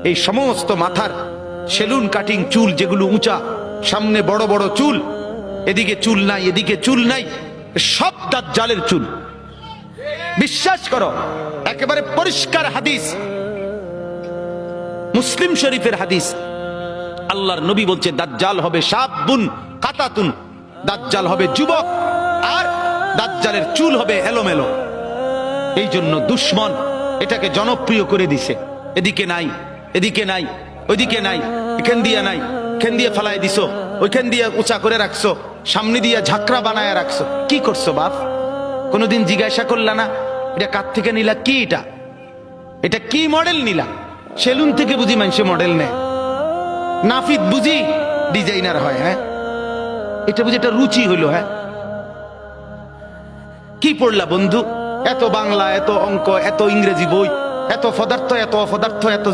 এই সমস্ত মাথার সেলুন কাটিং চুল যেগুলো উঁচা, সামনে বড় বড় চুল, এদিকে চুল নাই এদিকে চুল নাই, সব দাজ্জালের চুল। বিশ্বাস করো, একেবারে পরিষ্কার হাদিস, মুসলিম শরীফের হাদিস। আল্লাহর নবী বলছে দাজ্জাল হবে শাবুন কাতাতুন, দাজ্জাল হবে যুবক, আর দাজ্জালের চুল হবে এলোমেলো। এই জন্য দুশ্মন এটাকে জনপ্রিয় করে দিছে। এদিকে নাই এদিকে নাই, ওইদিকে নাই, এখান দিয়ে নাই, এখান দিয়ে ফালাই দিছো, ওইখান দিয়ে উঁচা করে রাখছো, সামনে দিয়ে ঝাঁকড়া বানায় রাখছো। কি করছো বাপ? কোনোদিন জিজ্ঞাসা করলা না এটা কার থেকে নিলা? কি এটা কি মডেল নিলা? সেলুন থেকে বুঝি মানুষে মডেল নেয়, নাফিদ বুঝি ডিজাইনার হয়। হ্যাঁ, এটা বুঝি এটা রুচি হইলো। হ্যাঁ, কি পড়লা বন্ধু? এত বাংলা, এত অঙ্ক, এত ইংরেজি বই, এত পদার্থ, এত অপদার্থ, এত